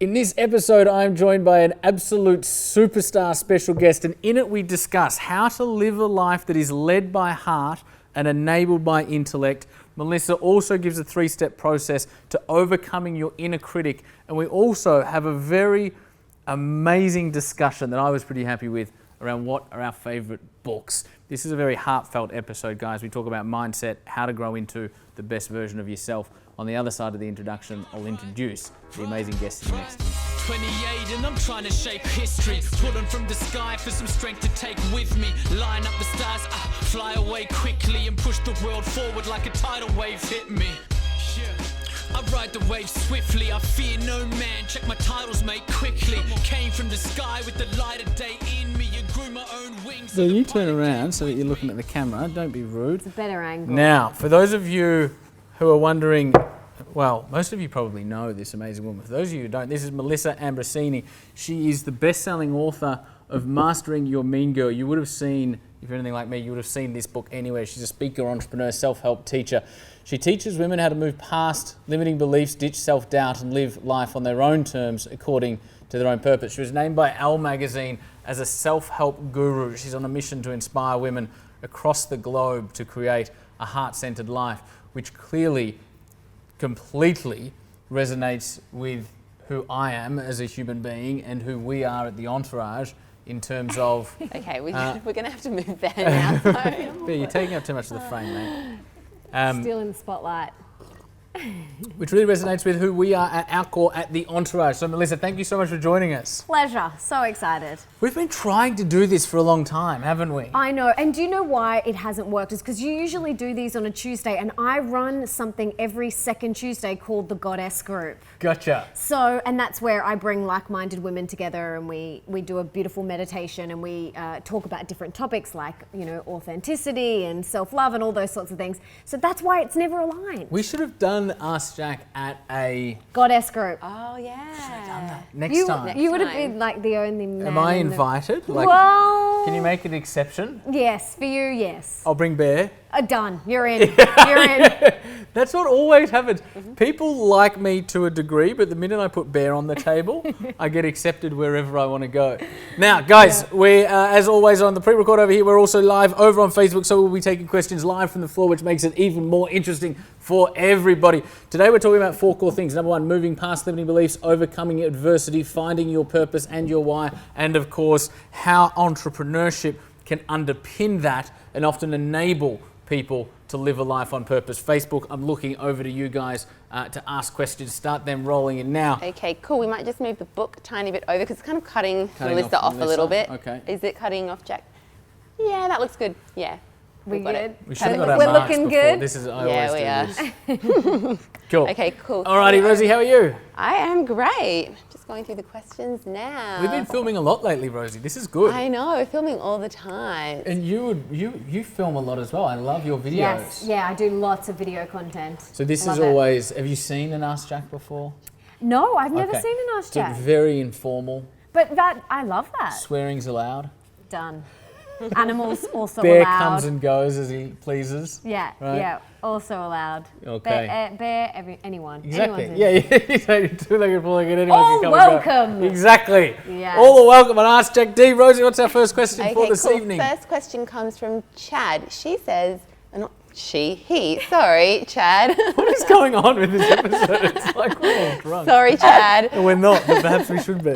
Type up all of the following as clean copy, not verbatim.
In this episode, I'm joined by an absolute superstar special guest, and in it we discuss how to live a life that is led by heart and enabled by intellect. Melissa also gives a 3-step process to overcoming your inner critic, and we also have a very amazing discussion that I was pretty happy with around what are our favourite books. This is a very heartfelt episode, guys. We talk about mindset, how to grow into the best version of yourself. On the other side of the introduction, I'll introduce the amazing guest next. 28 and I'm trying to shape history, pulling from the sky for some strength to take with me. Line up the stars, fly away quickly and push the world forward like a tidal wave hit me. I ride the wave swiftly, I fear no man, check my titles mate quickly. Came from the sky with the light of day in me and grew my own wings. So you turn around so that you're looking at the camera, don't be rude. It's a better angle. Now, for those of you who are wondering, well, most of you probably know this amazing woman. For those of you who don't, this is Melissa Ambrosini. She is the best-selling author of Mastering Your Mean Girl. You would have seen, if you're anything like me, you would have seen this book anywhere. She's a speaker, entrepreneur, self-help teacher. She teaches women how to move past limiting beliefs, ditch self-doubt, and live life on their own terms according to their own purpose. She was named by Elle magazine as a self-help guru. She's on a mission to inspire women across the globe to create a heart-centered life, which clearly, completely resonates with who I am as a human being and who we are at the Entourage in terms of... Okay, we're going to have to move there now. Sorry. But you're taking up too much of the frame, mate. Still in the spotlight. Which really resonates with who we are at our core at the Entourage. So Melissa, thank you so much for joining us. Pleasure. So excited. We've been trying to do this for a long time, haven't we? I know. And do you know why it hasn't worked? It's because you usually do these on a Tuesday, and I run something every second Tuesday called the Goddess Group. Gotcha. So, and that's where I bring like-minded women together, and we do a beautiful meditation, and we talk about different topics like, you know, authenticity and self-love and all those sorts of things. So that's why it's never aligned. We should have done Ask Jack at a... Goddess Group. Oh, yeah. Next time. You would have been like the only man. Am I invited? Like, well... Can you make an exception? Yes, for you, yes. I'll bring Bear. Done. You're in. You're in. That's what always happens. People like me to a degree, but the minute I put Bear on the table, I get accepted wherever I want to go. Now, guys, we as always on the pre-record over here, we're also live over on Facebook, so we'll be taking questions live from the floor, which makes it even more interesting for everybody. Today, we're talking about 4 core things. Number 1, moving past limiting beliefs, overcoming adversity, finding your purpose and your why, and of course, how entrepreneurship can underpin that and often enable people to live a life on purpose. Facebook, I'm looking over to you guys to ask questions. Start them rolling in now. Okay, cool. We might just move the book a tiny bit over because it's kind of cutting Melissa off a little bit. Okay. Is it cutting off Jack? Yeah, that looks good. Yeah. We good? We should have got our We're marks looking before. good? This is, I always do this. Cool. Okay, cool. Alrighty, Rosie, how are you? I am great. Just going through the questions now. We've been filming a lot lately, Rosie. This is good. I know, we're filming all the time. And you film a lot as well. I love your videos. Yes. Yeah, I do lots of video content. So this Love is it. always, have you seen an Ask Jack before? No, I've never Okay. seen an Ask It's Jack. very informal. But that, I love that. Swearing's allowed. Done. Animals also Bear allowed. comes and goes as he pleases. Yeah, right? yeah, also allowed. Okay. Bear, anyone. Exactly. Anyone's Yeah, two-legged, four-legged, anyone All can come and go. welcome. Exactly. Yes. All are welcome on AskJackD. Rosie, what's our first question for this cool. evening? First question comes from Chad. She says, not he, sorry, Chad. What is going on with this episode? It's like we're all drunk. Sorry, Chad. And we're not, but perhaps we should be.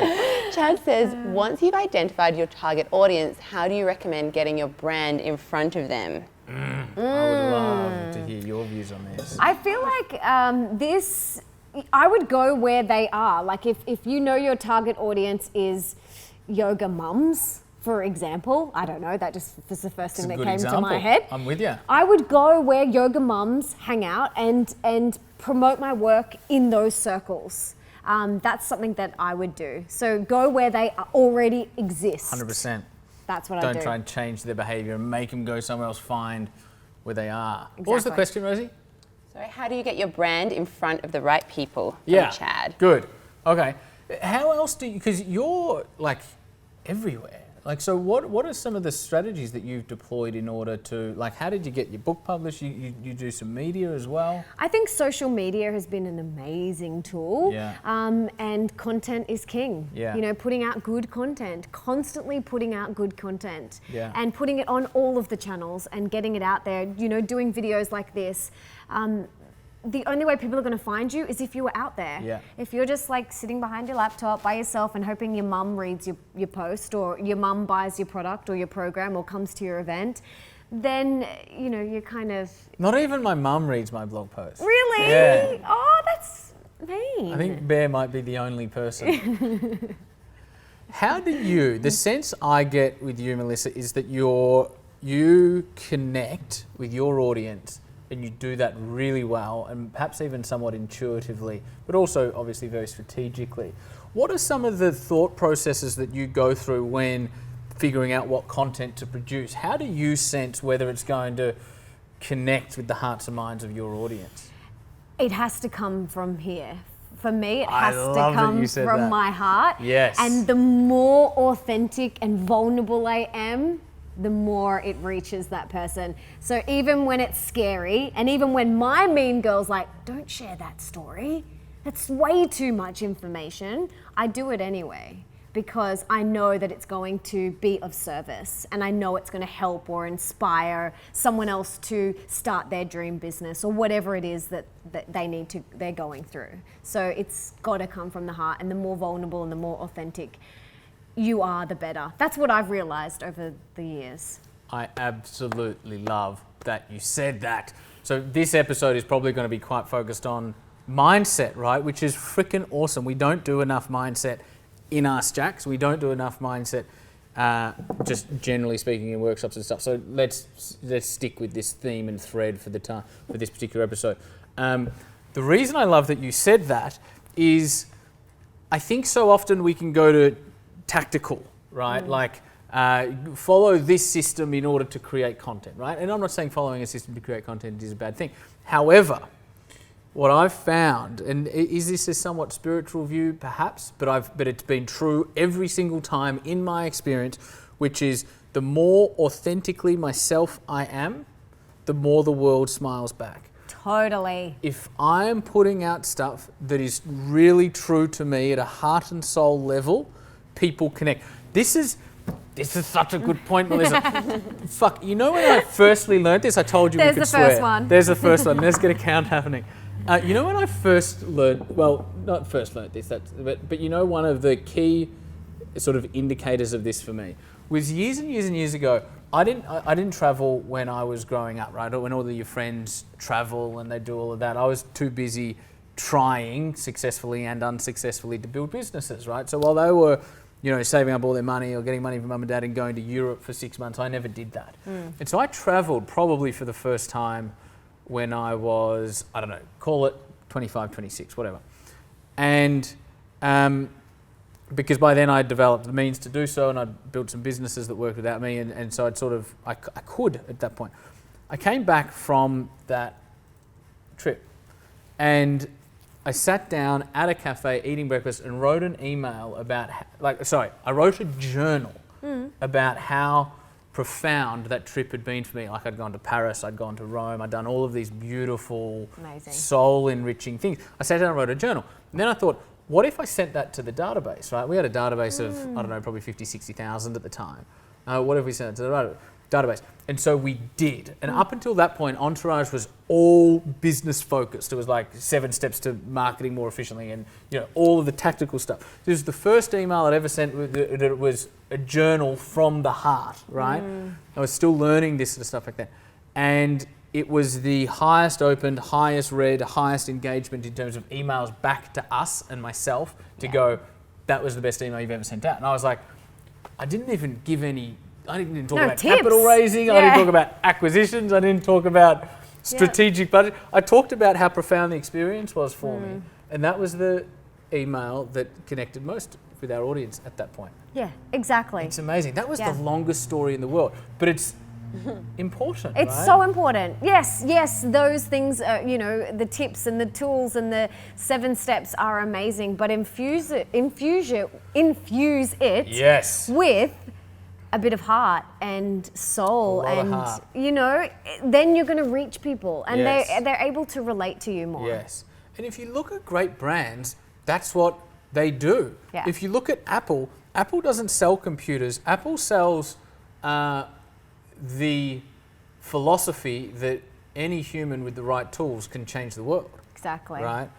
Chad says, once you've identified your target audience, how do you recommend getting your brand in front of them? I would love to hear your views on this. I feel like I would go where they are. Like if you know your target audience is yoga mums, for example, I don't know, that just was the first thing that came to my head. I'm with you. I would go where yoga mums hang out and promote my work in those circles. That's something that I would do. So go where they already exist. 100%. That's what I do. Don't try and change their behaviour and make them go somewhere else, find where they are. Exactly. What was the question, Rosie? Sorry, how do you get your brand in front of the right people? From Yeah, Chad. good. Okay. How else do you, because you're like everywhere. Like, so what are some of the strategies that you've deployed in order to, like, how did you get your book published? You do some media as well? I think social media has been an amazing tool. Yeah. And content is king. Yeah. You know, putting out good content, constantly putting out good content. Yeah. And putting it on all of the channels and getting it out there, you know, doing videos like this. The only way people are going to find you is if you are out there. Yeah. If you're just like sitting behind your laptop by yourself and hoping your mum reads your post, or your mum buys your product or your program or comes to your event, then, you know, you're kind of... Not even my mum reads my blog posts. Really? Yeah. Oh, that's mean. I think Bear might be the only person. How do you, the sense I get with you, Melissa, is that you connect with your audience, and you do that really well, and perhaps even somewhat intuitively, but also obviously very strategically. What are some of the thought processes that you go through when figuring out what content to produce? How do you sense whether it's going to connect with the hearts and minds of your audience? It has to come from here. For me, it I has to love that come you said from that. my heart. Yes. And the more authentic and vulnerable I am, the more it reaches that person. So even when it's scary, and even when my mean girl's like, don't share that story, that's way too much information, I do it anyway, because I know that it's going to be of service, and I know it's going to help or inspire someone else to start their dream business or whatever it is that they're going through. So it's got to come from the heart, and the more vulnerable and the more authentic you are, the better. That's what I've realized over the years. I absolutely love that you said that. So this episode is probably going to be quite focused on mindset, right? Which is freaking awesome. We don't do enough mindset in AskJacks. We don't do enough mindset, just generally speaking, in workshops and stuff. So let's stick with this theme and thread for this particular episode. The reason I love that you said that is, I think so often we can go to tactical, right? Like follow this system in order to create content, right? And I'm not saying following a system to create content is a bad thing. However, what I've found, and is this a somewhat spiritual view perhaps, but it's been true every single time in my experience, which is the more authentically myself I am, the more the world smiles back. Totally. If I am putting out stuff that is really true to me at a heart and soul level, people connect. This is such a good point, Melissa. Fuck, you know when I firstly learned this, I told you we could swear. There's the first one. There's the first one. Let's get a count happening. You know when I first learned, well, not first learned this, but you know one of the key sort of indicators of this for me was years and years and years ago. I didn't travel when I was growing up, right? Or when all of your friends travel and they do all of that. I was too busy trying successfully and unsuccessfully to build businesses, right? So while they were, you know, saving up all their money or getting money from mum and dad and going to Europe for 6 months, I never did that. And so I traveled probably for the first time when I was, I don't know, call it 25, 26, whatever. And because by then I'd developed the means to do so, and I'd built some businesses that worked without me, and so I'd sort of, I could at that point. I came back from that trip and I sat down at a cafe eating breakfast and wrote an email about, I wrote a journal about how profound that trip had been for me. Like I'd gone to Paris, I'd gone to Rome, I'd done all of these beautiful, soul-enriching things. I sat down and wrote a journal. And then I thought, what if I sent that to the database, right? We had a database of, I don't know, probably 50, 60,000 at the time. What if we sent it to the database? And so we did. And up until that point, Entourage was all business focused. It was like 7 steps to marketing more efficiently and, you know, all of the tactical stuff. This was the first email I'd ever sent that it was a journal from the heart, right? I was still learning this sort of stuff back then. And it was the highest opened, highest read, highest engagement in terms of emails back to us and myself to go, that was the best email you've ever sent out. And I was like, I didn't even give any, I didn't talk about tips. capital raising, I didn't talk about acquisitions, I didn't talk about strategic budget. I talked about how profound the experience was for me. And that was the email that connected most with our audience at that point. Yeah, exactly. It's amazing. That was the longest story in the world, but it's important, It's right? so important. Yes, those things, you know, the tips and the tools and the 7 steps are amazing, but infuse it Yes. with a bit of heart and soul, A lot of and heart. you know, then you're going to reach people, and Yes. they're able to relate to you more. Yes. And if you look at great brands, that's what they do. Yeah. If you look at Apple, Apple doesn't sell computers. Apple sells the philosophy that any human with the right tools can change the world. Exactly. Right?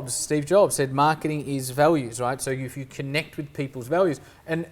Steve Jobs said marketing is values, right? So if you connect with people's values, and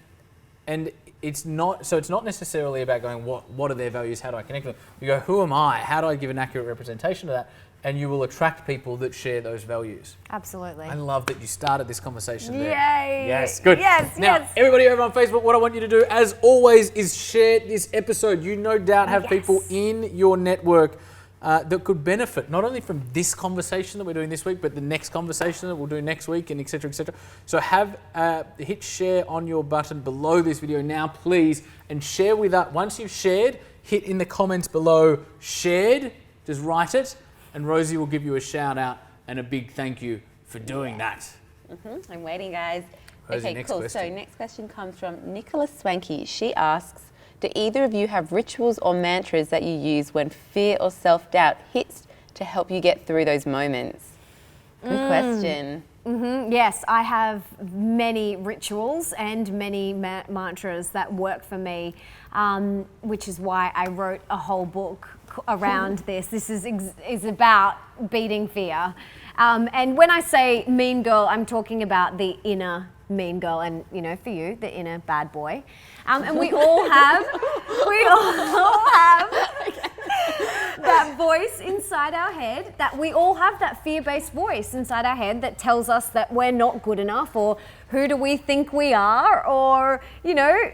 it's not necessarily about going, what are their values, how do I connect with them? You go, who am I? How do I give an accurate representation of that? And you will attract people that share those values. Absolutely. I love that you started this conversation there. Yay! Yes, good. Yes, now, yes. everybody over on Facebook, what I want you to do, as always, is share this episode. You no doubt have Yes. people in your network that could benefit not only from this conversation that we're doing this week, but the next conversation that we'll do next week, and et cetera, et cetera. So hit share on your button below this video now, please, and share with us. Once you've shared, hit in the comments below, shared, just write it, and Rosie will give you a shout out and a big thank you for doing that. I'm waiting, guys. Rosie, Okay, next cool. question. So next question comes from Nicholas Swanky. She asks, do either of you have rituals or mantras that you use when fear or self-doubt hits to help you get through those moments? Good question. Yes, I have many rituals and many mantras that work for me, which is why I wrote a whole book around this. This is about beating fear. And when I say mean girl, I'm talking about the inner mean girl, and you know, for you, the inner bad boy. And we all have that voice inside our head, that we all have that fear-based voice inside our head that tells us that we're not good enough, or who do we think we are, or, you know,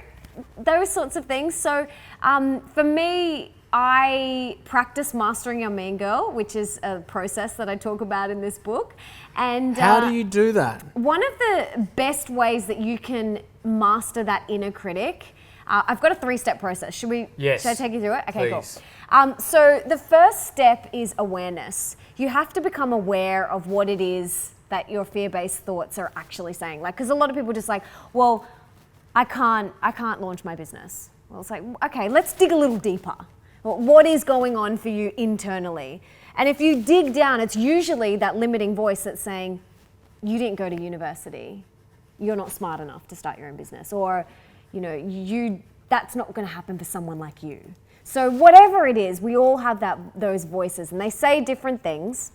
those sorts of things. So for me, I practice mastering your mean girl, which is a process that I talk about in this book. And How do you do that? one of the best ways that you can master that inner critic, I've got a 3-step process. Should I take you through it? Okay, Please. cool. So the first step is awareness. You have to become aware of what it is that your fear-based thoughts are actually saying. Like, because a lot of people just like, well, I can't launch my business. Well, it's like, okay, let's dig a little deeper. What is going on for you internally? And if you dig down, it's usually that limiting voice that's saying, you didn't go to university. You're not smart enough to start your own business. Or, you know, that's not going to happen for someone like you. So whatever it is, we all have those voices, and they say different things.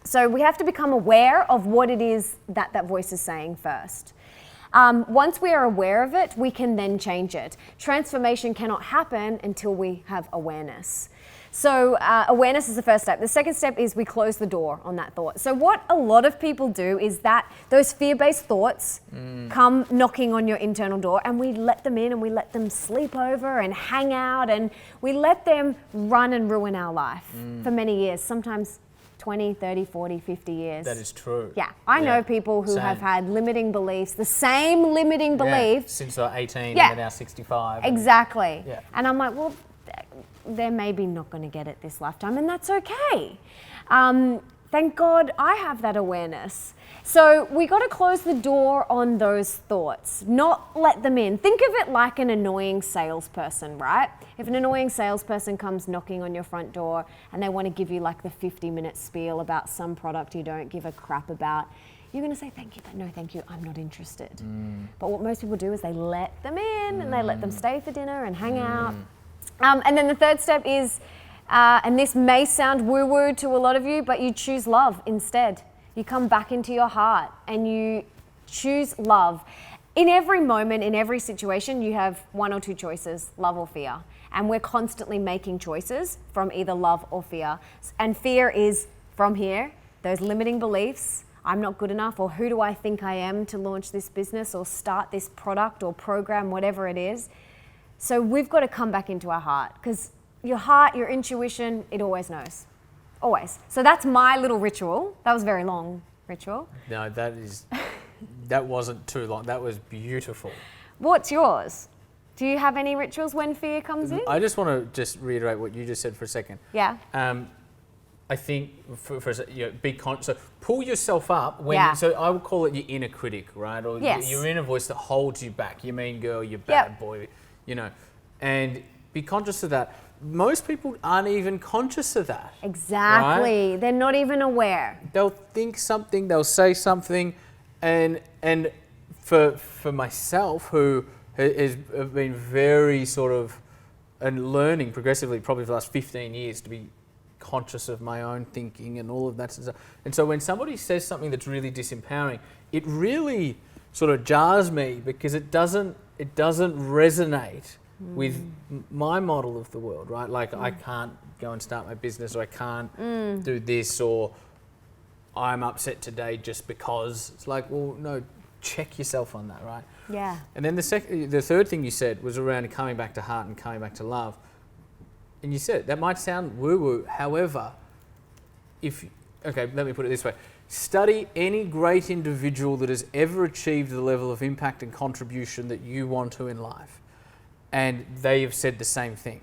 So we have to become aware of what it is that voice is saying first. Once we are aware of it, we can then change it. Transformation cannot happen until we have awareness. So awareness is the first step. The second step is we close the door on that thought. So what a lot of people do is that those fear-based thoughts come knocking on your internal door, and we let them in, and we let them sleep over and hang out, and we let them run and ruin our life for many years, sometimes 20, 30, 40, 50 years. That is true. Yeah, I know people who have had limiting beliefs, the same limiting belief. Since they're 18 Yeah. and they're now 65. Exactly. Yeah. And I'm like, well, they're maybe not going to get it this lifetime, and that's okay. Thank God I have that awareness. So we got to close the door on those thoughts, not let them in. Think of it like an annoying salesperson, right? If an annoying salesperson comes knocking on your front door and they want to give you like the 50-minute spiel about some product you don't give a crap about, you're going to say, thank you, but no, thank you, I'm not interested. But what most people do is they let them in and they let them stay for dinner and hang out. And then the third step is, and this may sound woo-woo to a lot of you, but you choose love instead. You come back into your heart and you choose love. In every moment, in every situation, you have one or two choices, love or fear. And we're constantly making choices from either love or fear. And fear is from here, those limiting beliefs, I'm not good enough, or who do I think I am to launch this business or start this product or program, whatever it is. So we've got to come back into our heart, because your heart, your intuition, it always knows. Always. So that's my little ritual. That was a very long ritual. No, that wasn't too long. That was beautiful. What's yours? Do you have any rituals when fear comes in? I just want to just reiterate what you just said for a second. Yeah. I think so pull yourself up when. Yeah. So I would call it your inner critic, right? Or Yes. your inner voice that holds you back. Your mean girl, your bad boy. and be conscious of that. Most people aren't even conscious of that. Exactly. Right? They're not even aware. They'll think something, they'll say something, and for myself, who has been very sort of, and learning progressively probably for the last 15 years to be conscious of my own thinking and all of that stuff. And so when somebody says something that's really disempowering, it really sort of jars me because it doesn't resonate with my model of the world, right? Like I can't go and start my business, or I can't do this, or I'm upset today just because. It's like, well, no, check yourself on that, right? Yeah. And then the third thing you said was around coming back to heart and coming back to love. And you said that might sound woo-woo. However, let me put it this way. Study any great individual that has ever achieved the level of impact and contribution that you want to in life. And they have said the same thing.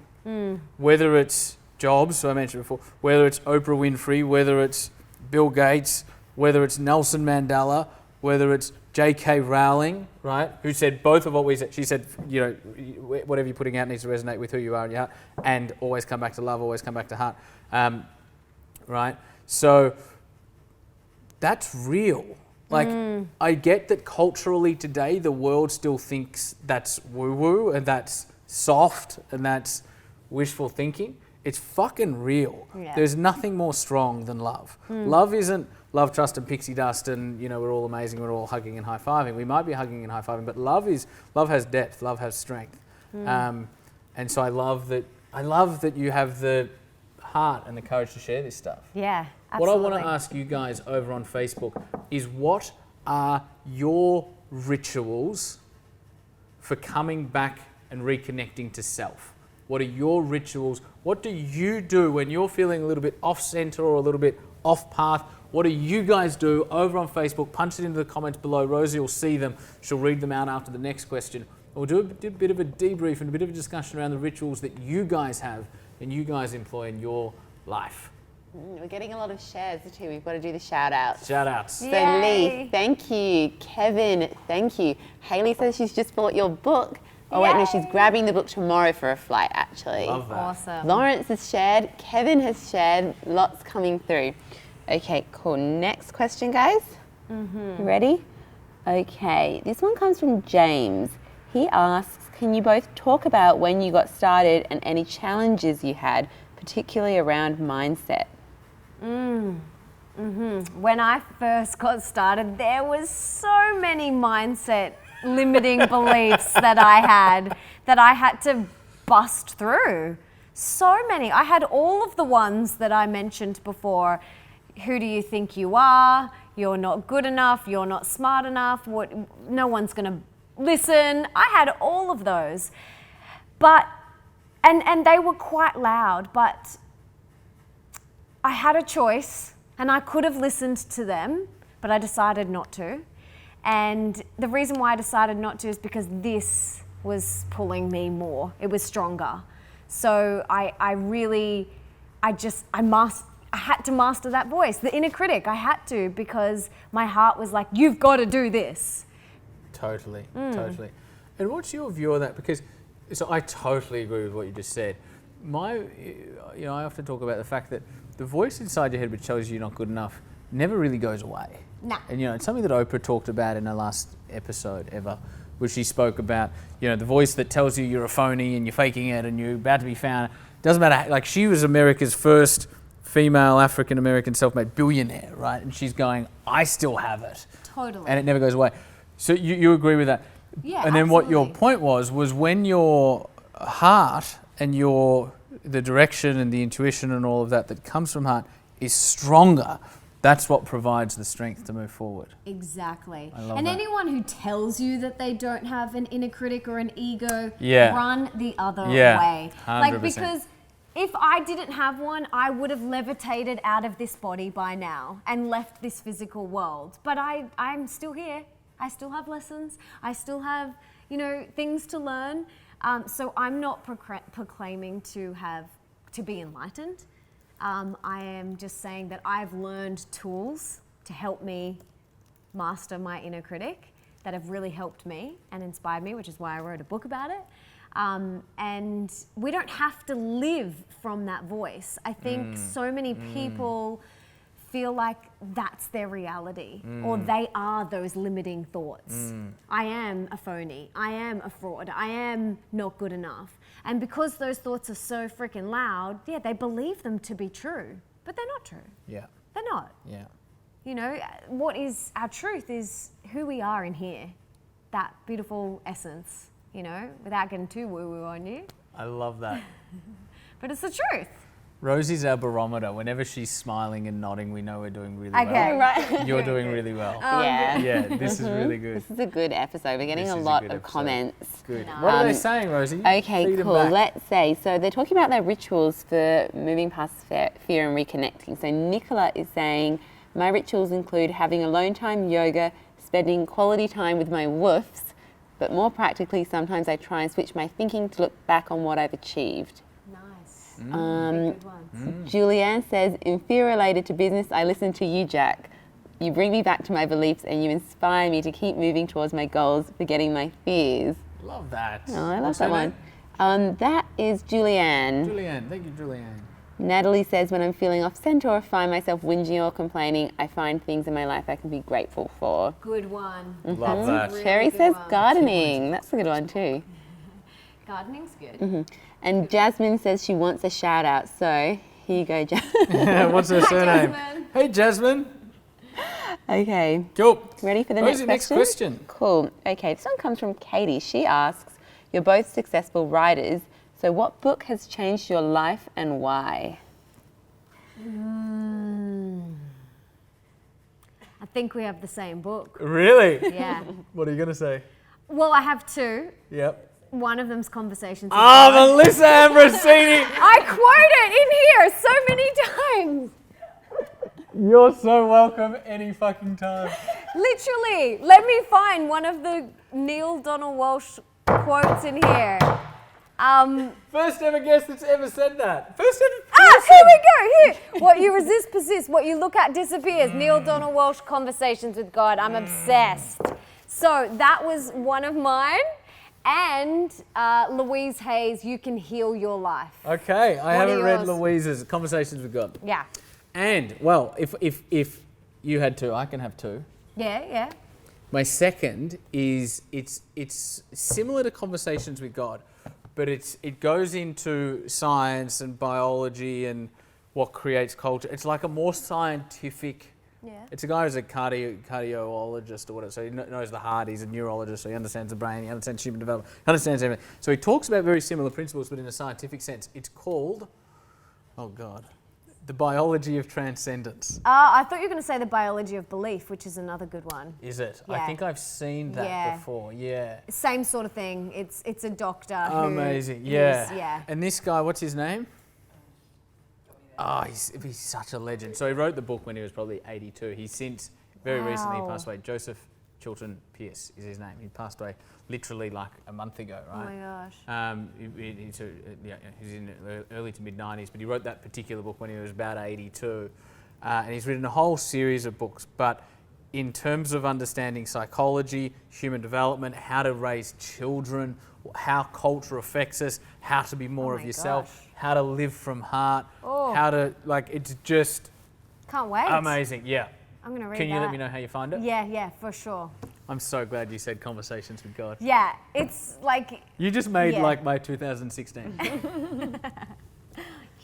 Whether it's Jobs, so I mentioned before, whether it's Oprah Winfrey, whether it's Bill Gates, whether it's Nelson Mandela, whether it's J.K. Rowling, right, who said both of what we said. She said, whatever you're putting out needs to resonate with who you are in your heart, and always come back to love, always come back to heart, right? So that's real. Like, I get that culturally today, the world still thinks that's woo-woo and that's soft and that's wishful thinking. It's fucking real. Yeah. There's nothing more strong than love. Love isn't love, trust, and pixie dust, and we're all amazing, we're all hugging and high-fiving. We might be hugging and high-fiving, but love has depth, love has strength. And so I love that you have the heart and the courage to share this stuff. Yeah, What I absolutely. want to ask you guys over on Facebook is, what are your rituals for coming back and reconnecting to self? What are your rituals? What do you do when you're feeling a little bit off center or a little bit off path? What do you guys do over on Facebook? Punch it into the comments below. Rosie will see them. She'll read them out after the next question. We'll do a bit of a debrief and a bit of a discussion around the rituals that you guys have and you guys employ in your life. We're getting a lot of shares too. We've got to do the shout outs. Shout outs. So Yay. Lee, thank you. Kevin, thank you. Haley says she's just bought your book. Oh wait, no, she's grabbing the book tomorrow for a flight actually. Love that. Awesome. Lawrence has shared, Kevin has shared, lots coming through. Okay, cool. Next question, guys. You ready? Okay, this one comes from James. He asks, can you both talk about when you got started and any challenges you had, particularly around mindset? When I first got started, there was so many mindset limiting beliefs that I had to bust through. So many. I had all of the ones that I mentioned before. Who do you think you are? You're not good enough. You're not smart enough. No one's going to listen. I had all of those. But, and they were quite loud, but I had a choice and I could have listened to them, but I decided not to. And the reason why I decided not to is because this was pulling me more. It was stronger. So I had to master that voice, the inner critic. I had to, because my heart was like, you've got to do this. Totally. And what's your view on that? Because, so I totally agree with what you just said. I often talk about the fact that the voice inside your head which tells you you're not good enough never really goes away. Nah. And it's something that Oprah talked about in her last episode ever, where she spoke about, the voice that tells you you're a phony and you're faking it and you're about to be found. Doesn't matter. Like, she was America's first female African-American self-made billionaire, right? And she's going, I still have it. Totally. And it never goes away. So you agree with that? Yeah, And then what your absolutely. point was when your heart and the direction and the intuition and all of that comes from heart is stronger, that's what provides the strength to move forward. Exactly. I love And that. anyone who tells you that they don't have an inner critic or an ego, Yeah. run the other Yeah, way. 100%. Because if I didn't have one, I would have levitated out of this body by now and left this physical world. But I'm still here. I still have lessons. I still have, things to learn. So I'm not proclaiming to be enlightened. I am just saying that I've learned tools to help me master my inner critic that have really helped me and inspired me, which is why I wrote a book about it. And we don't have to live from that voice. I think so many people feel like that's their reality, or they are those limiting thoughts. I am a phony, I am a fraud, I am not good enough. And because those thoughts are so freaking loud, yeah, they believe them to be true, but they're not true. Yeah. They're not. Yeah. You know, what is our truth is who we are in here, that beautiful essence, you know, without getting too woo-woo on you. I love that. But it's the truth. Rosie's our barometer. Whenever she's smiling and nodding, we know we're doing really Okay. well. Right. You're doing really well. Yeah. Yeah, this is really good. This is a good episode. We're getting This a is a lot good of episode. comments. Good. What are they saying, Rosie? Okay, Feed 'em cool. back. Let's say, so they're talking about their rituals for moving past fear and reconnecting. So Nicola is saying, my rituals include having alone time, yoga, spending quality time with my woofs, but more practically, sometimes I try and switch my thinking to look back on what I've achieved. Nice. Good ones. Julianne says, in fear related to business, I listen to you, Jack. You bring me back to my beliefs and you inspire me to keep moving towards my goals, forgetting my fears. Love that. Oh, I love What's that her one. name? That is Julianne. Julianne. Thank you, Julianne. Natalie says, when I'm feeling off centre or find myself whinging or complaining, I find things in my life I can be grateful for. Good one. Love that. Really Cherry good says one. gardening. That's a good one too. Gardening's good. And Jasmine says she wants a shout out. So here you go, Jasmine. What's her surname? Jasmine. Hey, Jasmine. Okay, Cool. ready for the Rosie, next next question. Cool. Okay, this one comes from Katie. She asks, you're both successful writers, so what book has changed your life and why? I think we have the same book. Really? Yeah. What are you going to say? Well, I have two. Yep. One of them's Conversations with Ah, God. Melissa Ambrosini. I quote it in here so many times. You're so welcome any fucking time. Literally. Let me find one of the Neil Donald Walsh quotes in here. First ever guest that's ever said that. First ever Here we go. Here. What you resist persists. What you look at disappears. Neil Donald Walsh, Conversations with God. I'm obsessed. So that was one of mine. And Louise Hay's, You Can Heal Your Life. Okay, I What haven't are read yours? Louise's Conversations with God. Yeah. And, well, if you had two, I can have two. Yeah. My second is it's similar to Conversations with God, but it goes into science and biology and what creates culture. It's like a more scientific. Yeah. It's a guy who's a cardiologist or whatever, so he knows the heart. He's a neurologist, so he understands the brain, he understands human development, he understands everything. So he talks about very similar principles, but in a scientific sense. It's called, oh God, The Biology of Transcendence. I thought you were going to say The Biology of Belief, which is another good one. Is it? Yeah. I think I've seen that Yeah. before. Yeah. Same sort of thing. It's a doctor. who- Amazing. Yeah. who's- Yeah. And this guy, what's his name? Oh, he's such a legend. So he wrote the book when he was probably 82. He's since very recently Wow. passed away. Joseph Chilton Pierce is his name. He passed away literally like a month ago, Oh right? my gosh. He's in the early to mid 90s, but he wrote that particular book when he was about 82. And he's written a whole series of books. But in terms of understanding psychology, human development, how to raise children, how culture affects us, how to be more Oh of my yourself, gosh. how to live from heart, Oh. how to, it's just Can't wait. amazing. Yeah. I'm going to read Can you that. let me know how you find it? Yeah, for sure. I'm so glad you said Conversations with God. Yeah, it's like, You just made Yeah. like my 2016.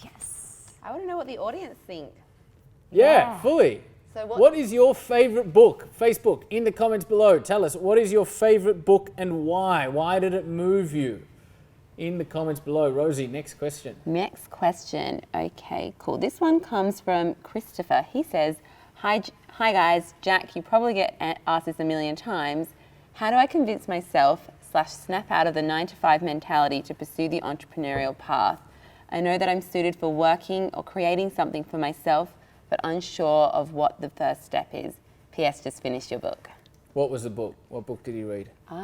yes. I want to know what the audience think. Yeah, fully. So What is your favourite book? Facebook, in the comments below. Tell us, what is your favourite book and why? Why did it move you? In the comments below. Rosie, next question. Next question. Okay, cool. This one comes from Christopher. He says, hi guys. Jack, you probably get asked this a million times. How do I convince myself / snap out of the 9-to-5 mentality to pursue the entrepreneurial path? I know that I'm suited for working or creating something for myself, but unsure of what the first step is. P.S. Just finished your book. What was the book? What book did you read? I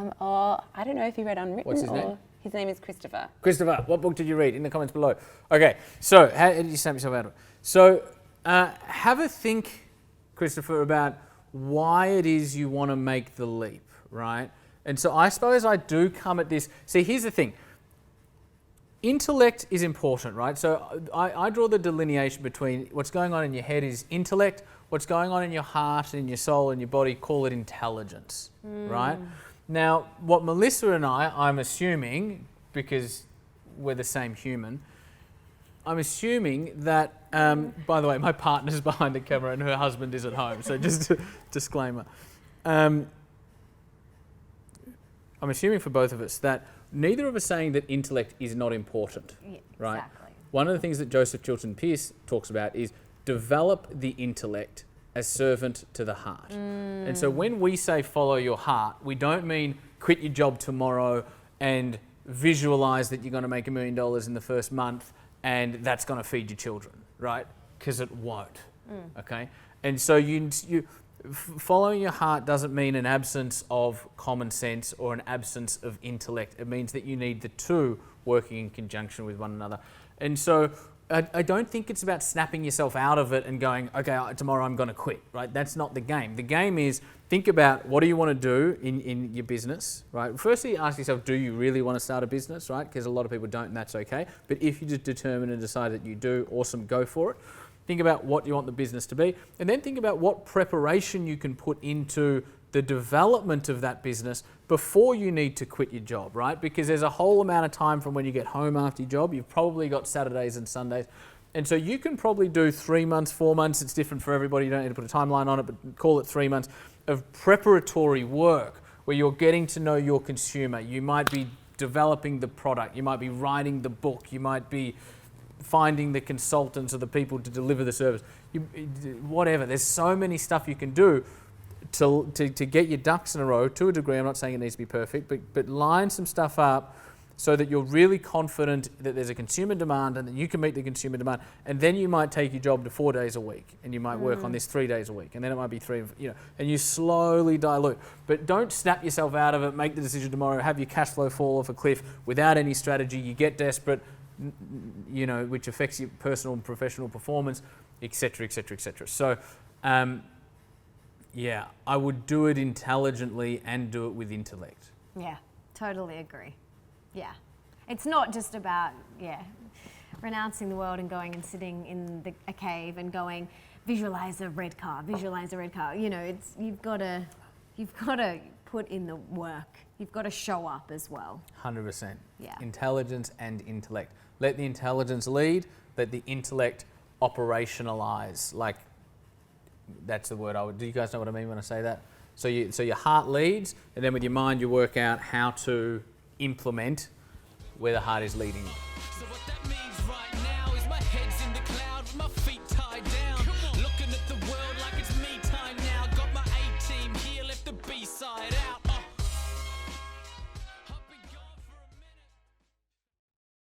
don't know if you read Unwritten. What's his or name? His name is Christopher. Christopher, what book did you read? In the comments below. Okay, so how did you snap yourself out of it? So have a think, Christopher, about why it is you want to make the leap, right? And so I suppose I do come at this. See, here's the thing. intellect is important, right? So I draw the delineation between what's going on in your head is intellect, what's going on in your heart and your soul and your body, call it intelligence, right? Now, what Melissa and I'm assuming, because we're the same human, I'm assuming that, by the way, my partner's behind the camera and her husband is at home, so just a disclaimer. I'm assuming for both of us that neither of us saying that intellect is not important, right? Exactly. One of the things that Joseph Chilton Pearce talks about is develop the intellect as servant to the heart. And so when we say follow your heart, we don't mean quit your job tomorrow and visualize that you're going to make $1 million in the first month and that's going to feed your children, right? Because it won't, okay? And so following your heart doesn't mean an absence of common sense or an absence of intellect. It means that you need the two working in conjunction with one another. And so I don't think it's about snapping yourself out of it and going, okay, tomorrow I'm going to quit, right? That's not the game. The game is think about what do you want to do in your business, right? Firstly, ask yourself, do you really want to start a business, right? Because a lot of people don't, and that's okay. But if you just determine and decide that you do, awesome, go for it. Think about what you want the business to be, and then think about what preparation you can put into the development of that business before you need to quit your job, right? Because there's a whole amount of time from when you get home after your job. You've probably got Saturdays and Sundays. And so you can probably do 3 months, 4 months. It's different for everybody. You don't need to put a timeline on it, but call it 3 months of preparatory work where you're getting to know your consumer. You might be developing the product. You might be writing the book. You might be finding the consultants or the people to deliver the service. Whatever. There's so many stuff you can do to get your ducks in a row to a degree. I'm not saying it needs to be perfect, but line some stuff up so that you're really confident that there's a consumer demand and that you can meet the consumer demand. And then you might take your job to 4 days a week and you might work on this 3 days a week. And then it might be 3, and you slowly dilute. But don't snap yourself out of it, make the decision tomorrow, have your cash flow fall off a cliff without any strategy. You get desperate, which affects your personal and professional performance, etc., etc., etc. So, I would do it intelligently and do it with intellect. Yeah, totally agree. Yeah. It's not just about, renouncing the world and going and sitting in a cave and going, visualize a red car. You've got to put in the work. You've got to show up as well. 100%. Yeah. Intelligence and intellect. Let the intelligence lead, let the intellect operationalize. Like, that's the word do you guys know what I mean when I say that? So your heart leads, and then with your mind you work out how to implement where the heart is leading.